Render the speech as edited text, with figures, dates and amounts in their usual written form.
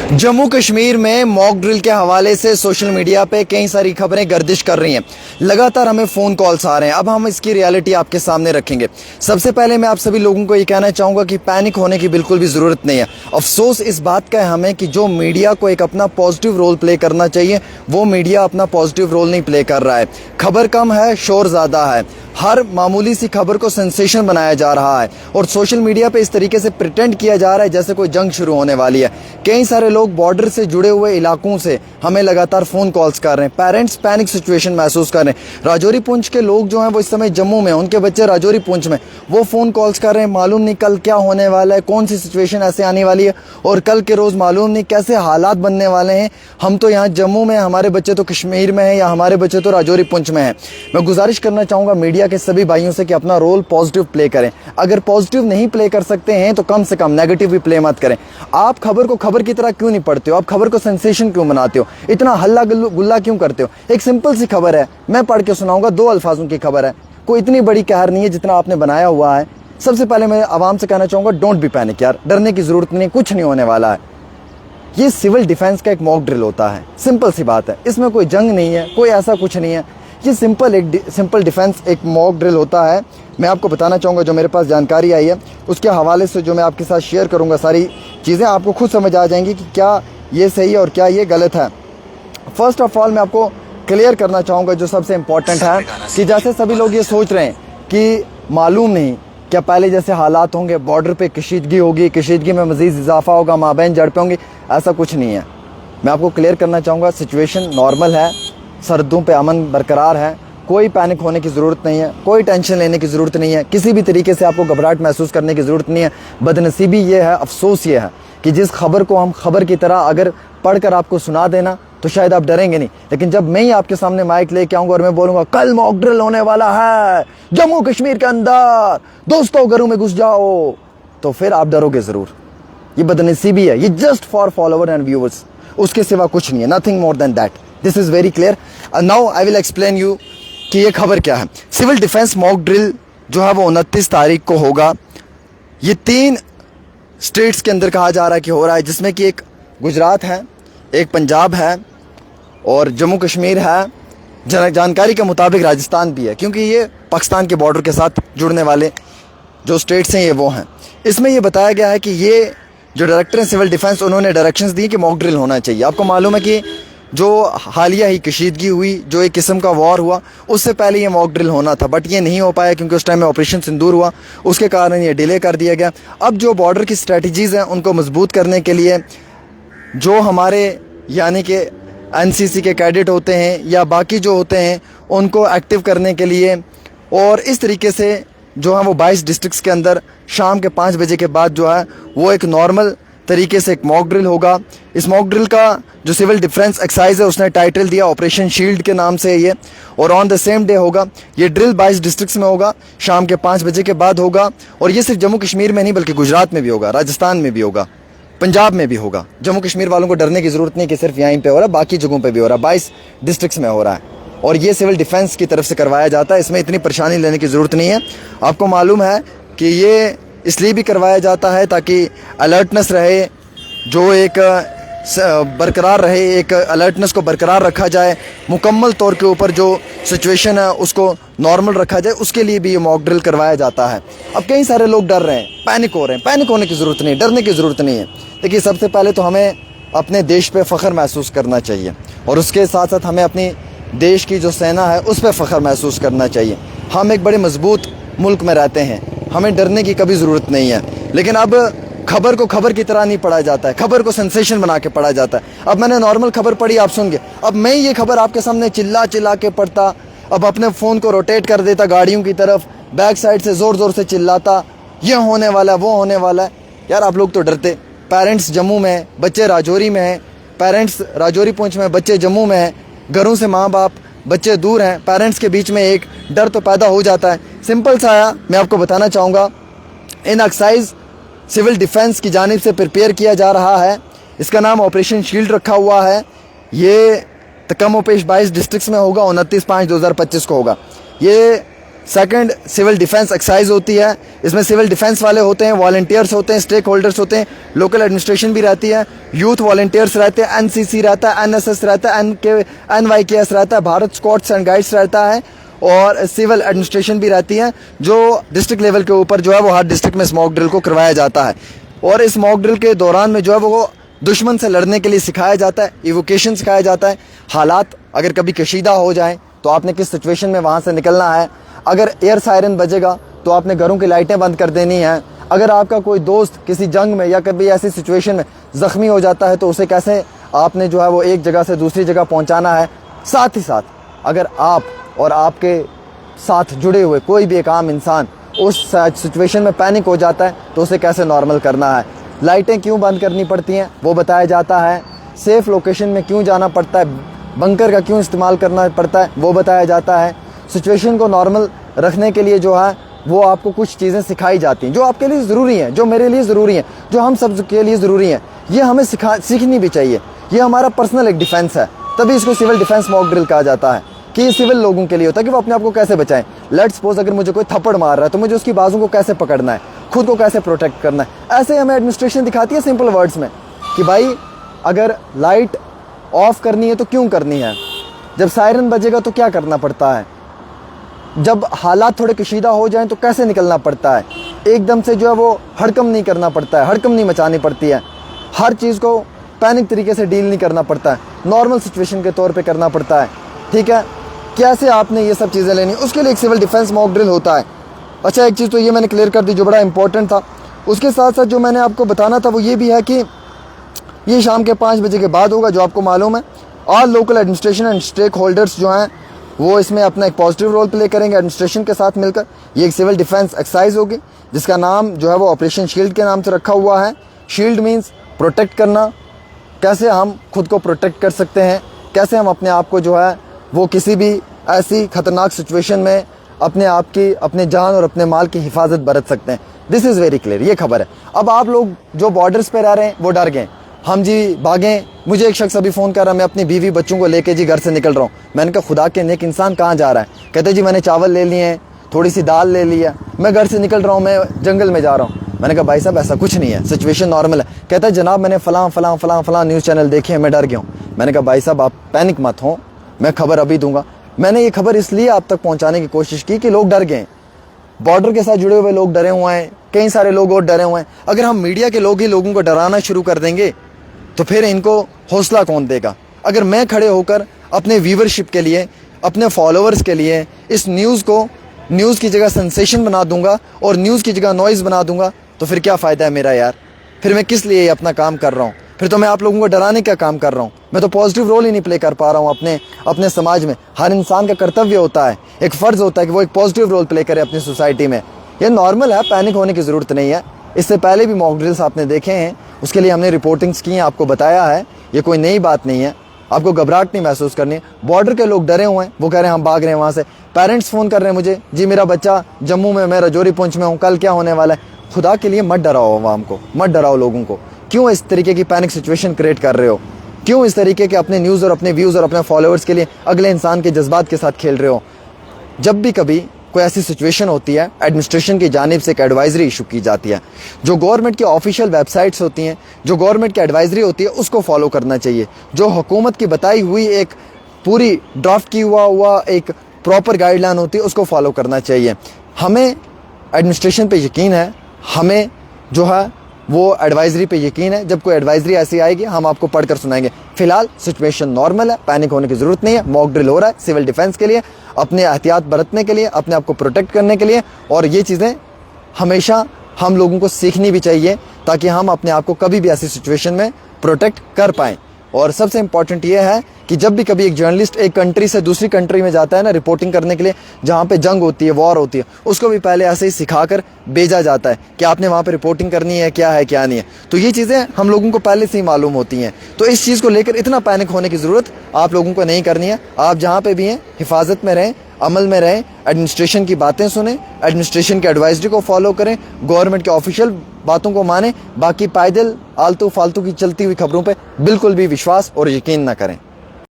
जम्मू कश्मीर में mock drill के हवाले से सोशल मीडिया पे कई सारी खबरें गर्दिश कर रही हैं। लगातार हमें फ़ोन कॉल्स आ रहे हैं। अब हम इसकी रियलिटी आपके सामने रखेंगे। सबसे पहले मैं आप सभी लोगों को ये कहना चाहूँगा कि पैनिक होने की बिल्कुल भी ज़रूरत नहीं है। अफसोस इस बात का है हमें कि जो मीडिया को एक अपना पॉजिटिव रोल प्ले करना चाहिए, वो मीडिया अपना पॉजिटिव रोल नहीं प्ले कर रहा है। खबर कम है, शोर ज़्यादा है। हर मामूली सी खबर को सेंसेशन बनाया जा रहा है और सोशल मीडिया पे इस तरीके से प्रिटेंड किया जा रहा है जैसे कोई जंग शुरू होने वाली है। कई सारे लोग बॉर्डर से जुड़े हुए इलाकों से हमें लगातार फ़ोन कॉल्स कर रहे हैं। पेरेंट्स पैनिक सिचुएशन महसूस कर रहे हैं। राजौरी पुंछ के लोग जो हैं वो इस समय जम्मू में, उनके बच्चे राजौरी पुंछ में, वो फ़ोन कॉल्स कर रहे हैं। मालूम नहीं कल क्या होने वाला है, कौन सी सिचुएशन ऐसे आने वाली है और कल के रोज़ मालूम नहीं कैसे हालात बनने वाले हैं। हम तो यहाँ जम्मू में, हमारे बच्चे तो कश्मीर में हैं या हमारे बच्चे तो राजौरी पुंछ में हैं। मैं गुजारिश करना चाहूँगा मीडिया के सभी भाइयों से कि अपना रोल पॉजिटिव प्ले करें। अगर पॉजिटिव नहीं प्ले कर सकते हैं तो कम से कम नेगेटिव भी प्ले मत करें। आप खबर को खबर की तरह क्यों नहीं पढ़ते हो? आप खबर को सेंसेशन क्यों बनाते हो? इतना हल्ला गुल्ला क्यों करते हो? एक सिंपल सी खबर है, मैं पढ़ के सुनाऊंगा, 2 अल्फाजों की खबर है, कोई इतनी बड़ी कहर नहीं है जितना आपने बनाया हुआ है। सबसे पहले मैं आवाम से कहना चाहूँगा, डोंट बी पैनिक यार, डरने की जरूरत नहीं, कुछ नहीं होने वाला है। ये सिविल डिफेंस का एक मॉक ड्रिल होता है, सिंपल सी बात है। इसमें कोई जंग नहीं है, कोई ऐसा कुछ नहीं है। ये सिंपल डिफेंस एक मॉक ड्रिल होता है। मैं आपको बताना चाहूँगा, जो मेरे पास जानकारी आई है उसके हवाले से जो मैं आपके साथ शेयर करूँगा, सारी चीज़ें आपको खुद समझ आ जाएंगी कि क्या ये सही है और क्या ये गलत है। फर्स्ट ऑफ ऑल मैं आपको क्लियर करना चाहूँगा जो सबसे इम्पॉर्टेंट है कि जैसे सभी लोग ये सोच रहे हैं कि मालूम नहीं क्या पहले जैसे हालात होंगे, बॉर्डर पे कशीदगी होगी, कशीदगी में मज़ीद इजाफा होगा, माबैन झड़पें होंगी, ऐसा कुछ नहीं है। मैं आपको क्लियर करना चाहूँगा, सिचुएशन नॉर्मल है, सरहदों पे अमन बरकरार है, कोई पैनिक होने की ज़रूरत नहीं है, कोई टेंशन लेने की ज़रूरत नहीं है, किसी भी तरीके से आपको घबराहट महसूस करने की ज़रूरत नहीं है। बदनसीबी ये है, अफसोस ये है कि जिस खबर को हम खबर की तरह अगर पढ़कर आपको सुना देना तो शायद आप डरेंगे नहीं, लेकिन जब मैं ही आपके सामने माइक लेके आऊँगा और मैं बोलूँगा कल मॉक ड्रिल होने वाला है जम्मू कश्मीर के अंदर, दोस्तों घरों में घुस जाओ, तो फिर आप डरोगे ज़रूर। ये बदनसीबी है, ये just for follower and viewers, उसके सिवा कुछ नहीं है, nothing more than that. This is very clear. Now I will explain you कि ये खबर क्या है। सिविल डिफेंस मॉक ड्रिल जो है वो 29 तारीख को होगा। ये 3 स्टेट्स के अंदर कहा जा रहा है कि हो रहा है, जिसमें कि एक गुजरात है, एक पंजाब है और जम्मू कश्मीर है। जानकारी के मुताबिक राजस्थान भी है, क्योंकि ये पाकिस्तान के बॉर्डर के साथ जुड़ने वाले जो स्टेट्स हैं ये वो हैं। इसमें ये बताया गया है कि ये जो डायरेक्टर हैं सिविल डिफेंस, उन्होंने डायरेक्शंस दी कि मॉक ड्रिल होना चाहिए। आपको मालूम है कि जो हालिया ही कशीदगी हुई, जो एक किस्म का वॉर हुआ, उससे पहले ये मॉक ड्रिल होना था, बट ये नहीं हो पाया क्योंकि उस टाइम में ऑपरेशन सिंदूर हुआ, उसके कारण ये डिले कर दिया गया। अब जो बॉर्डर की स्ट्रेटजीज़ हैं उनको मजबूत करने के लिए जो हमारे यानी कि एनसीसी के कैडेट होते हैं या बाकी जो होते हैं उनको एक्टिव करने के लिए, और इस तरीके से जो है वो 22 डिस्ट्रिक्ट्स के अंदर शाम के 5 बजे के बाद जो है वो एक नॉर्मल तरीके से एक मॉक ड्रिल होगा। इस मॉक ड्रिल का जो सिविल डिफेंस एक्सरसाइज है उसने टाइटल दिया ऑपरेशन शील्ड के नाम से ये, और ऑन द सेम डे होगा। ये ड्रिल 22 डिस्ट्रिक्ट्स में होगा, शाम के 5 बजे के बाद होगा, और ये सिर्फ जम्मू कश्मीर में नहीं बल्कि गुजरात में भी होगा, राजस्थान में भी होगा, पंजाब में भी होगा। जम्मू कश्मीर वालों को डरने की ज़रूरत नहीं कि सिर्फ यहीं पे हो रहा है, बाकी जगहों पे भी हो रहा है, 22 डिस्ट्रिक्ट्स में हो रहा है, और ये सिविल डिफेंस की तरफ से करवाया जाता है। इसमें इतनी परेशानी लेने की ज़रूरत नहीं है। आपको मालूम है कि ये इसलिए भी करवाया जाता है ताकि अलर्टनेस रहे, जो एक बरकरार रहे, एक अलर्टनेस को बरकरार रखा जाए, मुकम्मल तौर के ऊपर जो सिचुएशन है उसको नॉर्मल रखा जाए, उसके लिए भी ये मॉक ड्रिल करवाया जाता है। अब कई सारे लोग डर रहे हैं, पैनिक हो रहे हैं। पैनिक होने की ज़रूरत नहीं, डरने की ज़रूरत नहीं है। देखिए, सबसे पहले तो हमें अपने देश पे फ़ख्र महसूस करना चाहिए, और उसके साथ साथ हमें अपनी देश की जो सेना है उस पर फ़ख्र महसूस करना चाहिए। हम एक बड़े मजबूत मुल्क में रहते हैं, हमें डरने की कभी ज़रूरत नहीं है। लेकिन अब खबर को खबर की तरह नहीं पढ़ा जाता है, खबर को सेंसेशन बना के पढ़ा जाता है। अब मैंने नॉर्मल खबर पढ़ी, आप सुन गए, अब मैं ये खबर आपके सामने चिल्ला चिल्ला के पढ़ता, अब अपने फ़ोन को रोटेट कर देता गाड़ियों की तरफ, बैक साइड से ज़ोर ज़ोर से चिल्लाता, ये होने वाला है, वो होने वाला है। यार आप लोग तो डरते। पेरेंट्स जम्मू में हैं, बच्चे राजौरी में हैं, पेरेंट्स राजौरी पुंछ में, बच्चे जम्मू में हैं, घरों से माँ बाप बच्चे दूर हैं, पेरेंट्स के बीच में एक डर तो पैदा हो जाता है। सिंपल सा आया, मैं आपको बताना चाहूँगा, इन एक्सरसाइज सिविल डिफेंस की जानिब से प्रिपेयर किया जा रहा है। इसका नाम ऑपरेशन शील्ड रखा हुआ है। ये तकम पेश 22 डिस्ट्रिक्ट्स में होगा, 29/5/2025 को होगा। ये सेकंड, सिविल डिफेंस एक्सरसाइज होती है। इसमें सिविल डिफेंस वाले होते हैं, वॉलंटियर्स होते हैं, स्टेक होल्डर्स होते हैं, लोकल एडमिनिस्ट्रेशन भी रहती है, यूथ वॉलंटियर्स रहते हैं, एनसीसी रहता है, एनएसएस रहता है, एनवाईकेएस रहता है, भारत स्काउट्स एंड गाइड्स रहता है, और सिविल एडमिनिस्ट्रेशन भी रहती है, जो डिस्ट्रिक्ट लेवल के ऊपर जो है वो हर डिस्ट्रिक्ट में इस मॉक ड्रिल को करवाया जाता है। और इस मॉक ड्रिल के दौरान में जो है वो दुश्मन से लड़ने के लिए सिखाया जाता है, इवोकेशन सिखाया जाता है, हालात अगर कभी कशीदा हो जाए तो आपने किस सिचुएशन में वहाँ से निकलना है, अगर एयर सायरन बजेगा तो आपने घरों की लाइटें बंद कर देनी है, अगर आपका कोई दोस्त किसी जंग में या कभी ऐसी सिचुएशन में ज़ख्मी हो जाता है तो उसे कैसे आपने जो है वो एक जगह से दूसरी जगह पहुँचाना है। साथ ही साथ अगर आप और आपके साथ जुड़े हुए कोई भी एक आम इंसान उस सिचुएशन में पैनिक हो जाता है तो उसे कैसे नॉर्मल करना है, लाइटें क्यों बंद करनी पड़ती हैं वो बताया जाता है, सेफ़ लोकेशन में क्यों जाना पड़ता है, बंकर का क्यों इस्तेमाल करना पड़ता है वो बताया जाता है। सिचुएशन को नॉर्मल रखने के लिए जो है वो आपको कुछ चीज़ें सिखाई जाती हैं जो आपके लिए ज़रूरी हैं, जो मेरे लिए ज़रूरी हैं, जो हम सब के लिए ज़रूरी हैं। ये हमें सीखनी भी चाहिए। ये हमारा पर्सनल एक डिफेंस है, तभी इसको सिविल डिफेंस मॉक ड्रिल कहा जाता है कि ये सिविल लोगों के लिए होता है कि वो अपने आप को कैसे बचाएं। लेट्स सपोज अगर मुझे कोई थप्पड़ मार रहा है तो मुझे उसकी बाजू को कैसे पकड़ना है, खुद को कैसे प्रोटेक्ट करना है। ऐसे हमें एडमिनिस्ट्रेशन दिखाती है सिंपल वर्ड्स में कि भाई अगर लाइट ऑफ करनी है तो क्यों करनी है, जब सायरन बजेगा तो क्या करना पड़ता है, जब हालात थोड़े कशीदा हो जाएं तो कैसे निकलना पड़ता है, एकदम से जो है वो हड़कम नहीं करना पड़ता है, हड़कम नहीं मचानी पड़ती है, हर चीज़ को पैनिक तरीके से डील नहीं करना पड़ता है, नॉर्मल सिचुएशन के तौर पे करना पड़ता है। ठीक है, कैसे आपने ये सब चीज़ें लेनी, उसके लिए एक सिविल डिफेंस मॉक ड्रिल होता है। अच्छा, एक चीज़ तो ये मैंने क्लियर कर दी जो बड़ा इंपॉर्टेंट था। उसके साथ साथ जो मैंने आपको बताना था वो ये भी है कि ये शाम के 5 बजे के बाद होगा, जो आपको मालूम है। और local administration and stake holders जो हैं वो इसमें अपना एक पॉजिटिव रोल प्ले करेंगे एडमिनिस्ट्रेशन के साथ मिलकर। ये एक सिविल डिफेंस एक्सरसाइज होगी जिसका नाम जो है वो ऑपरेशन शील्ड के नाम से रखा हुआ है। शील्ड मीन्स प्रोटेक्ट करना, कैसे हम खुद को प्रोटेक्ट कर सकते हैं, कैसे हम अपने आप को जो है वो किसी भी ऐसी खतरनाक सिचुएशन में अपने आप की, अपने जान और अपने माल की हिफाजत बरत सकते हैं। दिस इज़ वेरी क्लियर, ये खबर है। अब आप लोग जो बॉर्डर्स पे रह रहे हैं वो डर गए, हम जी भागें। मुझे एक शख्स अभी फ़ोन कर रहा, मैं अपनी बीवी बच्चों को लेके जी घर से निकल रहा हूँ। मैंने कहा खुदा के नेक इंसान कहाँ जा रहा है? कहते जी मैंने चावल ले लिए हैं, थोड़ी सी दाल ले लिया, मैं घर से निकल रहा हूँ, मैं जंगल में जा रहा हूँ। मैंने कहा भाई साहब ऐसा कुछ नहीं है, सिचुएशन नॉर्मल है। कहता है जनाब मैंने फ़लाँ न्यूज़ चैनल देखे हैं, मैं डर गया हूँ। मैंने कहा भाई साहब आप पैनिक मत हो, मैं खबर अभी दूंगा। मैंने ये खबर इसलिए आप तक पहुँचाने की कोशिश की कि लोग डर गए, बॉर्डर के साथ जुड़े हुए लोग डरे हुए हैं, कई सारे लोग और डरे हुए हैं। अगर हम मीडिया के लोग ही लोगों को डराना शुरू कर देंगे तो फिर इनको हौसला कौन देगा? अगर मैं खड़े होकर अपने व्यूवरशिप के लिए, अपने फॉलोअर्स के लिए इस न्यूज़ को न्यूज़ की जगह सेंसेशन बना दूंगा और न्यूज़ की जगह नॉइज़ बना दूंगा तो फिर क्या फ़ायदा है मेरा यार? फिर मैं किस लिए अपना काम कर रहा हूँ? फिर तो मैं आप लोगों को डराने का काम कर रहा हूँ, मैं तो पॉजिटिव रोल ही नहीं प्ले कर पा रहा हूँ अपने समाज में। हर इंसान का कर्तव्य होता है, एक फ़र्ज़ होता है कि वो एक पॉजिटिव रोल प्ले करे अपनी सोसाइटी में। ये नॉर्मल है, पैनिक होने की ज़रूरत नहीं है। इससे पहले भी मॉक ड्रिल्स आपने देखे हैं, उसके लिए हमने रिपोर्टिंग्स की हैं, आपको बताया है, ये कोई नई बात नहीं है। आपको घबराहट नहीं महसूस करनी है। बॉर्डर के लोग डरे हुए हैं, वो कह रहे हैं हम भाग रहे हैं वहाँ से। पेरेंट्स फ़ोन कर रहे हैं मुझे, जी मेरा बच्चा जम्मू में, मैं रजौरी पुंछ में हूँ, कल क्या होने वाला है। खुदा के लिए मत डराओ आवाम को, मत डराओ लोगों को। क्यों इस तरीके की पैनिक सिचुएशन क्रिएट कर रहे हो? क्यों इस तरीके के अपने न्यूज़ और अपने व्यूज़ और अपने फॉलोअर्स के लिए अगले इंसान के जज्बात के साथ खेल रहे हो? जब भी कभी कोई ऐसी सिचुएशन होती है, एडमिनिस्ट्रेशन की जानिब से एक एडवाइजरी इशू की जाती है। जो गवर्नमेंट की ऑफिशियल वेबसाइट्स होती हैं, जो गवर्नमेंट की एडवाइजरी होती है, उसको फॉलो करना चाहिए। जो हुकूमत की बताई हुई एक पूरी ड्राफ्ट की हुआ एक प्रॉपर गाइडलाइन होती है, उसको फॉलो करना चाहिए। हमें एडमिनिस्ट्रेशन पे यकीन है, हमें जो है वो एडवाइजरी पे यकीन है। जब कोई एडवाइजरी ऐसी आएगी हम आपको पढ़कर सुनाएंगे। फिलहाल सिचुएशन नॉर्मल है, पैनिक होने की ज़रूरत नहीं है। मॉक ड्रिल हो रहा है सिविल डिफेंस के लिए, अपने एहतियात बरतने के लिए, अपने आप को प्रोटेक्ट करने के लिए। और ये चीज़ें हमेशा हम लोगों को सीखनी भी चाहिए ताकि हम अपने आप को कभी भी ऐसी सिचुएशन में प्रोटेक्ट कर पाएँ। और सबसे इम्पॉर्टेंट ये है कि जब भी कभी एक जर्नलिस्ट एक कंट्री से दूसरी कंट्री में जाता है ना रिपोर्टिंग करने के लिए, जहाँ पे जंग होती है, वॉर होती है, उसको भी पहले ऐसे ही सिखाकर भेजा जाता है कि आपने वहाँ पे रिपोर्टिंग करनी है, क्या है क्या नहीं है। तो ये चीज़ें हम लोगों को पहले से ही मालूम होती हैं। तो इस चीज़ को लेकर इतना पैनिक होने की ज़रूरत आप लोगों को नहीं करनी है। आप जहाँ पर भी हैं हिफाजत में रहें, अमल में रहें, एडमिनिस्ट्रेशन की बातें सुने, एडमिनिस्ट्रेशन की एडवाइजरी को फॉलो करें, गवर्नमेंट के ऑफिशियल बातों को माने। बाकी पायदल आलतू फालतू की चलती हुई खबरों पे बिल्कुल भी विश्वास और यकीन ना करें।